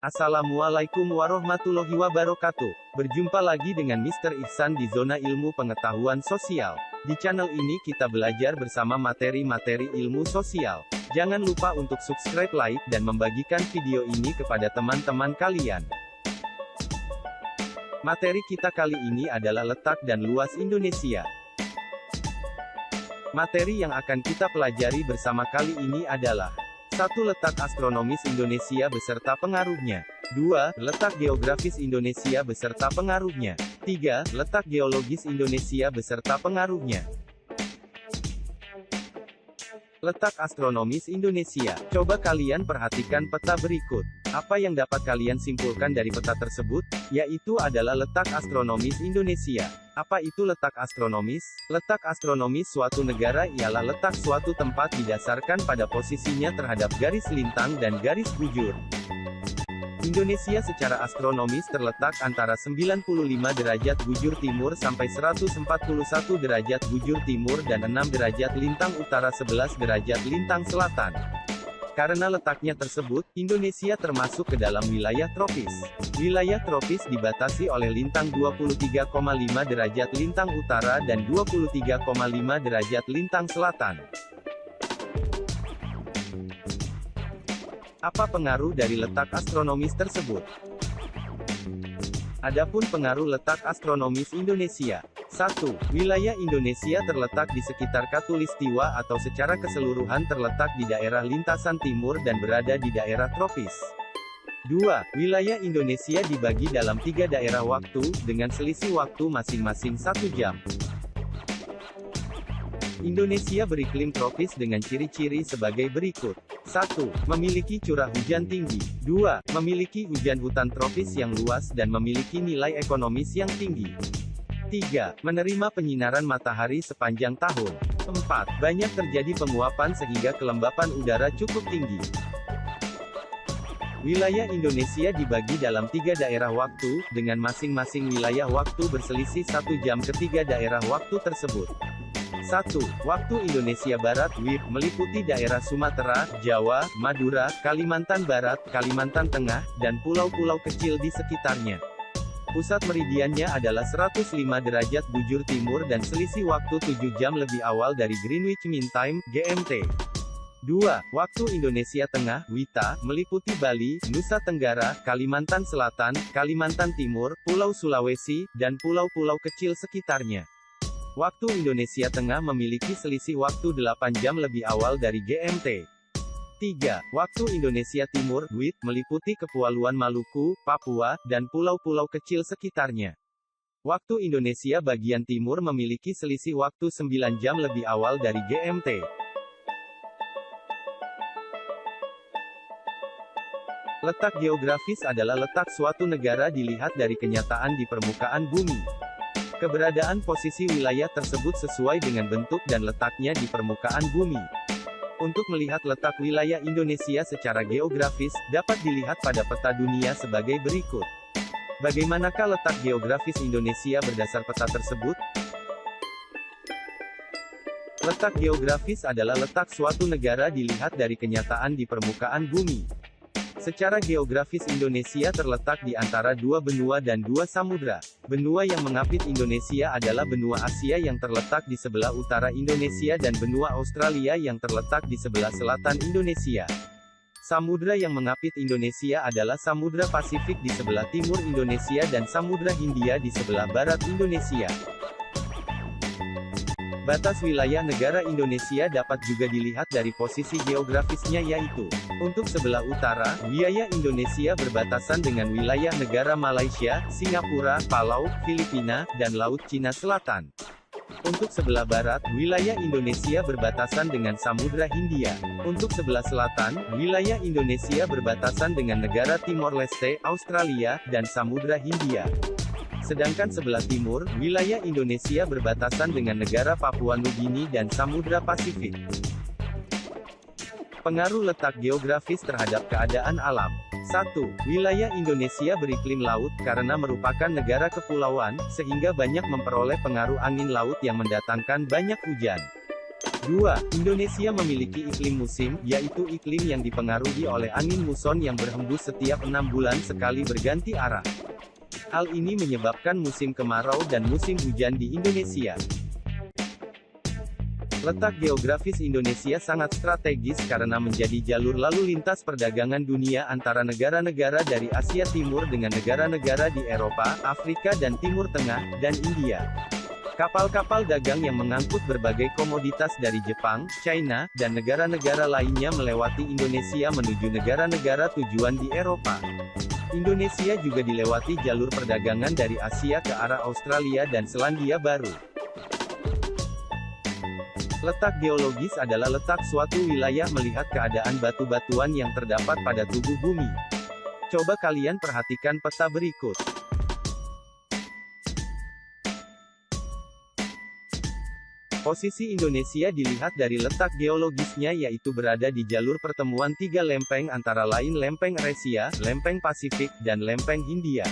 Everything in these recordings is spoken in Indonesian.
Assalamualaikum warahmatullahi wabarakatuh. Berjumpa lagi dengan Mr. Ihsan di Zona Ilmu Pengetahuan Sosial. Di channel ini kita belajar bersama materi-materi ilmu sosial. Jangan lupa untuk subscribe, like, dan membagikan video ini kepada teman-teman kalian. Materi kita kali ini adalah letak dan luas Indonesia. Materi yang akan kita pelajari bersama kali ini adalah 1. Letak astronomis Indonesia beserta pengaruhnya. 2. Letak geografis Indonesia beserta pengaruhnya. 3. Letak geologis Indonesia beserta pengaruhnya. Letak astronomis Indonesia. Coba kalian perhatikan peta berikut. Apa yang dapat kalian simpulkan dari peta tersebut? Yaitu adalah letak astronomis Indonesia. Apa itu letak astronomis? Letak astronomis suatu negara ialah letak suatu tempat didasarkan pada posisinya terhadap garis lintang dan garis bujur. Indonesia secara astronomis terletak antara 95 derajat bujur timur sampai 141 derajat bujur timur dan 6 derajat lintang utara 11 derajat lintang selatan. Karena letaknya tersebut, Indonesia termasuk ke dalam wilayah tropis. Wilayah tropis dibatasi oleh lintang 23,5 derajat lintang utara dan 23,5 derajat lintang selatan. Apa pengaruh dari letak astronomis tersebut? Adapun pengaruh letak astronomis Indonesia. 1. Wilayah Indonesia terletak di sekitar Khatulistiwa atau secara keseluruhan terletak di daerah lintasan timur dan berada di daerah tropis. 2. Wilayah Indonesia dibagi dalam 3 daerah waktu, dengan selisih waktu masing-masing 1 jam. Indonesia beriklim tropis dengan ciri-ciri sebagai berikut. 1. Memiliki curah hujan tinggi. 2. Memiliki hujan hutan tropis yang luas dan memiliki nilai ekonomis yang tinggi. 3. Menerima penyinaran matahari sepanjang tahun. 4. Banyak terjadi penguapan sehingga kelembapan udara cukup tinggi. Wilayah Indonesia dibagi dalam 3 daerah waktu, dengan masing-masing wilayah waktu berselisih 1 jam ketiga daerah waktu tersebut. 1. Waktu Indonesia Barat (WIB) meliputi daerah Sumatera, Jawa, Madura, Kalimantan Barat, Kalimantan Tengah, dan pulau-pulau kecil di sekitarnya. Pusat meridiannya adalah 105 derajat bujur timur dan selisih waktu 7 jam lebih awal dari Greenwich Mean Time (GMT). 2. Waktu Indonesia Tengah (WITA) meliputi Bali, Nusa Tenggara, Kalimantan Selatan, Kalimantan Timur, Pulau Sulawesi, dan pulau-pulau kecil sekitarnya. Waktu Indonesia Tengah memiliki selisih waktu 8 jam lebih awal dari GMT. 3. Waktu Indonesia Timur (WIT) meliputi Kepulauan Maluku, Papua, dan pulau-pulau kecil sekitarnya. Waktu Indonesia bagian timur memiliki selisih waktu 9 jam lebih awal dari GMT. Letak geografis adalah letak suatu negara dilihat dari kenyataan di permukaan bumi. Keberadaan posisi wilayah tersebut sesuai dengan bentuk dan letaknya di permukaan bumi. Untuk melihat letak wilayah Indonesia secara geografis, dapat dilihat pada peta dunia sebagai berikut. Bagaimanakah letak geografis Indonesia berdasar peta tersebut? Letak geografis adalah letak suatu negara dilihat dari kenyataan di permukaan bumi. Secara geografis Indonesia terletak di antara 2 benua dan 2 samudra. Benua yang mengapit Indonesia adalah benua Asia yang terletak di sebelah utara Indonesia dan benua Australia yang terletak di sebelah selatan Indonesia. Samudra yang mengapit Indonesia adalah Samudra Pasifik di sebelah timur Indonesia dan Samudra Hindia di sebelah barat Indonesia. Batas wilayah negara Indonesia dapat juga dilihat dari posisi geografisnya, yaitu untuk sebelah utara, wilayah Indonesia berbatasan dengan wilayah negara Malaysia, Singapura, Palau, Filipina, dan Laut Cina Selatan. Untuk sebelah barat, wilayah Indonesia berbatasan dengan Samudra Hindia. Untuk sebelah selatan, wilayah Indonesia berbatasan dengan negara Timor Leste, Australia, dan Samudra Hindia. Sedangkan sebelah timur, wilayah Indonesia berbatasan dengan negara Papua Nugini dan Samudra Pasifik. Pengaruh letak geografis terhadap keadaan alam. 1. Wilayah Indonesia beriklim laut, karena merupakan negara kepulauan, sehingga banyak memperoleh pengaruh angin laut yang mendatangkan banyak hujan. 2. Indonesia memiliki iklim musim, yaitu iklim yang dipengaruhi oleh angin muson yang berhembus setiap 6 bulan sekali berganti arah. Hal ini menyebabkan musim kemarau dan musim hujan di Indonesia. Letak geografis Indonesia sangat strategis karena menjadi jalur lalu lintas perdagangan dunia antara negara-negara dari Asia Timur dengan negara-negara di Eropa, Afrika dan Timur Tengah, dan India. Kapal-kapal dagang yang mengangkut berbagai komoditas dari Jepang, China, dan negara-negara lainnya melewati Indonesia menuju negara-negara tujuan di Eropa. Indonesia juga dilewati jalur perdagangan dari Asia ke arah Australia dan Selandia Baru. Letak geologis adalah letak suatu wilayah melihat keadaan batu-batuan yang terdapat pada tubuh bumi. Coba kalian perhatikan peta berikut. Posisi Indonesia dilihat dari letak geologisnya yaitu berada di jalur pertemuan tiga lempeng antara lain lempeng Eurasia, lempeng Pasifik, dan lempeng Hindia.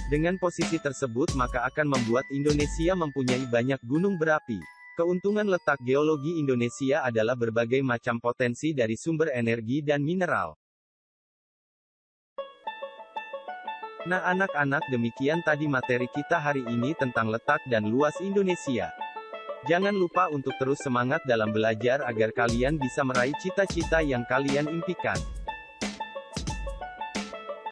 Dengan posisi tersebut maka akan membuat Indonesia mempunyai banyak gunung berapi. Keuntungan letak geologi Indonesia adalah berbagai macam potensi dari sumber energi dan mineral. Nah anak-anak, demikian tadi materi kita hari ini tentang letak dan luas Indonesia. Jangan lupa untuk terus semangat dalam belajar agar kalian bisa meraih cita-cita yang kalian impikan.